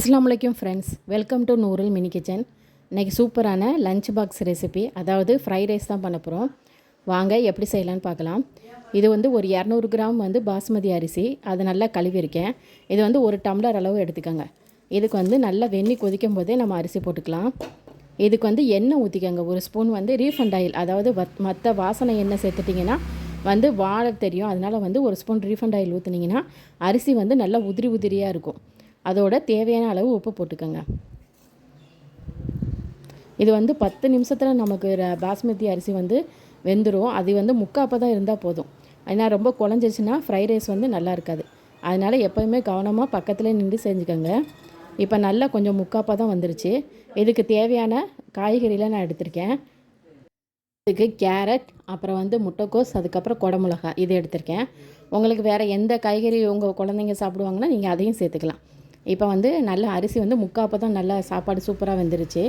அஸ்ஸலாமு அலைக்கும் friends, welcome to Noorul mini kitchen. இன்றைக்கி சூப்பரான லஞ்ச் பாக்ஸ் ரெசிபி, அதாவது ஃப்ரைட் ரைஸ் தான் பண்ண போகிறோம். வாங்க எப்படி செய்யலான்னு பார்க்கலாம். இது வந்து ஒரு 200 கிராம் வந்து பாஸ்மதி அரிசி, அதை நல்லா கழுவிருக்கேன். இது வந்து ஒரு டம்ளர் அளவு எடுத்துக்கோங்க. இதுக்கு வந்து நல்லா வெந்நீர் கொதிக்கும் போதே நம்ம அரிசி போட்டுக்கலாம். இதுக்கு வந்து எண்ணெய் ஊற்றிக்கோங்க. ஒரு ஸ்பூன் வந்து ரீஃபண்ட் ஆயில், அதாவது மற்ற வாசனை எண்ணெய் சேர்த்துட்டிங்கன்னா வந்து வாழை தெரியும். அதனால் வந்து ஒரு ஸ்பூன் ரீஃபண்ட் ஆயில் ஊற்றுனீங்கன்னா அரிசி வந்து நல்லா உதிரி உதிரியாக இருக்கும். அதோட தேவையான அளவு உப்பு போட்டுக்கோங்க. இது வந்து 10 நிமிஷத்தில் நமக்கு பாஸ்மதி அரிசி வந்து வெந்துடும். அது வந்து முக்காப்போ தான் இருந்தால் போதும். ஏன்னா ரொம்ப குழஞ்சிருச்சுன்னா ஃப்ரைட் ரைஸ் வந்து நல்லா இருக்காது. அதனால் எப்போயுமே கவனமாக பக்கத்தில் நின்று செஞ்சுக்கோங்க. இப்போ நல்லா கொஞ்சம் முக்காப்பா தான் வந்துருச்சு. இதுக்கு தேவையான காய்கறிலாம் நான் எடுத்திருக்கேன். இதுக்கு கேரட், அப்புறம் வந்து முட்டைக்கோஸ், அதுக்கப்புறம் குடமிளகாய் இது எடுத்திருக்கேன். உங்களுக்கு வேறு எந்த காய்கறி உங்கள் குழந்தைங்க சாப்பிடுவாங்கன்னா நீங்கள் அதையும் சேர்த்துக்கலாம். இப்போ வந்து நல்ல அரிசி வந்து முக்காப்போ தான் நல்லா சாப்பாடு சூப்பராக வெந்துருச்சு.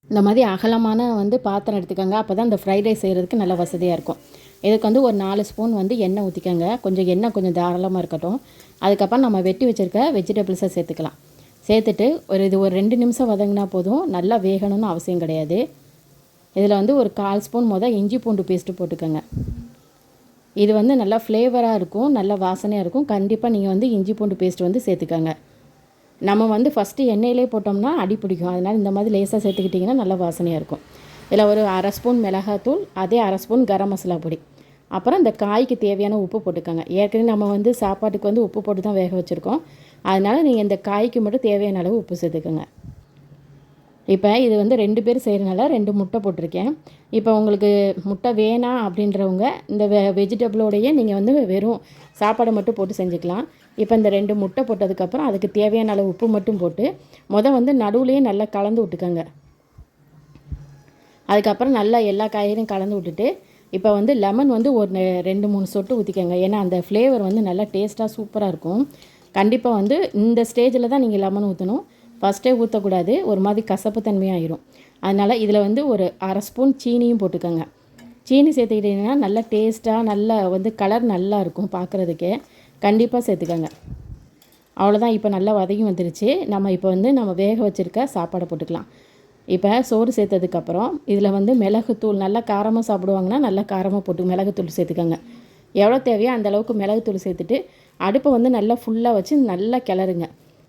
இந்த மாதிரி அகலமான வந்து பாத்திரம் எடுத்துக்கோங்க. அப்போ தான் இந்த ஃப்ரைட் ரைஸ் செய்கிறதுக்கு நல்ல வசதியாக இருக்கும். இதுக்கு வந்து ஒரு 4 ஸ்பூன் வந்து எண்ணெய் ஊற்றிக்கோங்க. கொஞ்சம் எண்ணெய் கொஞ்சம் தாராளமாக இருக்கட்டும். அதுக்கப்புறம் நம்ம வெட்டி வச்சுருக்க வெஜிடபிள்ஸை சேர்த்துக்கலாம். சேர்த்துட்டு ஒரு 2 நிமிஷம் வதங்கினா போதும். நல்லா வேகணும்னு அவசியம் கிடையாது. இதில் வந்து ஒரு 1/4 ஸ்பூன் இஞ்சி பூண்டு பேஸ்ட்டு போட்டுக்கோங்க. இது வந்து நல்லா ஃப்ளேவராக இருக்கும், நல்லா வாசனையாக இருக்கும். கண்டிப்பாக நீங்கள் வந்து இஞ்சி பூண்டு பேஸ்ட் வந்து சேர்த்துக்கோங்க. நம்ம வந்து ஃபஸ்ட்டு எண்ணெயிலே போட்டோம்னா அடி பிடிக்கும். அதனால் இந்த மாதிரி லேசாக சேர்த்துக்கிட்டிங்கன்னா நல்லா வாசனையாக இருக்கும். இதில் ஒரு 1/2 ஸ்பூன் மிளகாத்தூள், அதே 1/2 ஸ்பூன் கரம் மசாலா பொடி, அப்புறம் இந்த காய்க்கு தேவையான உப்பு போட்டுக்கோங்க. ஏற்கனவே நம்ம வந்து சாப்பாட்டுக்கு வந்து உப்பு போட்டு தான் வேக வச்சுருக்கோம். அதனால் நீங்கள் இந்த காய்க்கு மட்டும் தேவையான அளவு உப்பு சேர்த்துக்கோங்க. இப்போ இது வந்து 2 பேர் செய்கிறனால 2 முட்டை போட்டிருக்கேன். இப்போ உங்களுக்கு முட்டை வேணாம் அப்படின்றவங்க இந்த வெஜிடபிளோடையே நீங்கள் வந்து வெறும் சாப்பாடை மட்டும் போட்டு செஞ்சுக்கலாம். இப்போ இந்த 2 முட்டை போட்டதுக்கப்புறம் அதுக்கு தேவையான அளவு உப்பு மட்டும் போட்டு வந்து நடுவுலையே நல்லா கலந்து விட்டுக்கோங்க. அதுக்கப்புறம் நல்லா எல்லா காய்கறியும் கலந்து விட்டுட்டு இப்போ வந்து லெமன் வந்து ஒரு 2-3 சொட்டு ஊற்றிக்கோங்க. ஏன்னா அந்த ஃப்ளேவர் வந்து நல்லா டேஸ்ட்டாக சூப்பராக இருக்கும். கண்டிப்பாக வந்து இந்த ஸ்டேஜில் தான் நீங்கள் லெமன் ஊற்றணும். ஃபஸ்ட்டே ஊற்றக்கூடாது, ஒரு மாதிரி கசப்பு தன்மையாகிடும். அதனால் இதில் வந்து ஒரு 1/2 ஸ்பூன் சீனியும் போட்டுக்கோங்க. சீனி சேர்த்துக்கிட்டிங்கன்னா நல்லா டேஸ்ட்டாக நல்லா வந்து கலர் நல்லா இருக்கும் பார்க்குறதுக்கே. கண்டிப்பாக சேர்த்துக்கோங்க. அவ்வளோதான். இப்போ நல்லா வதங்கி வந்துருச்சு. இப்போ வந்து நம்ம வேக வச்சுருக்க சாப்பாடை போட்டுக்கலாம். இப்போ சோறு சேர்த்ததுக்கப்புறம் இதில் வந்து மிளகுத்தூள், நல்லா காரமாக சாப்பிடுவாங்கன்னா நல்லா காரமாக போட்டு மிளகுத்தூள் சேர்த்துக்கோங்க. எவ்வளோ தேவையோ அந்தளவுக்கு மிளகுத்தூள் சேர்த்துட்டு அடுப்பை வந்து நல்லா ஃபுல்லாக வச்சு நல்லா கிளறுங்க.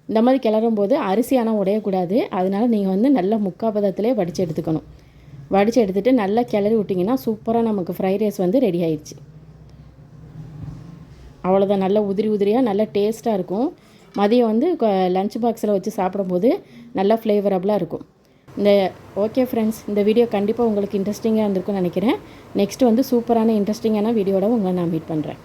இந்த மாதிரி கிளறும் போது அரிசி ஆனால் உடையக்கூடாது. அதனால் நீங்கள் வந்து நல்லா முக்காப்பதத்திலே வடித்து எடுத்துக்கணும். வடித்து எடுத்துகிட்டு நல்லா கிளறி விட்டிங்கன்னா சூப்பராக நமக்கு ஃப்ரைட் ரைஸ் வந்து ரெடி ஆயிடுச்சு. அவ்வளோதான். நல்லா உதிரி உதிரியாக நல்லா டேஸ்ட்டாக இருக்கும். மதியம் வந்து லஞ்ச் பாக்ஸில் வச்சு சாப்பிடும்போது நல்லா ஃப்ளேவரபுளாக இருக்கும். ஓகே ஃப்ரெண்ட்ஸ், இந்த வீடியோ கண்டிப்பாக உங்களுக்கு இன்ட்ரெஸ்டிங்காக இருந்திருக்கும்னு நினைக்கிறேன். நெக்ஸ்ட்டு வந்து சூப்பரான இன்ட்ரெஸ்டிங்கான வீடியோட உங்களை நான் மீட் பண்ணுறேன்.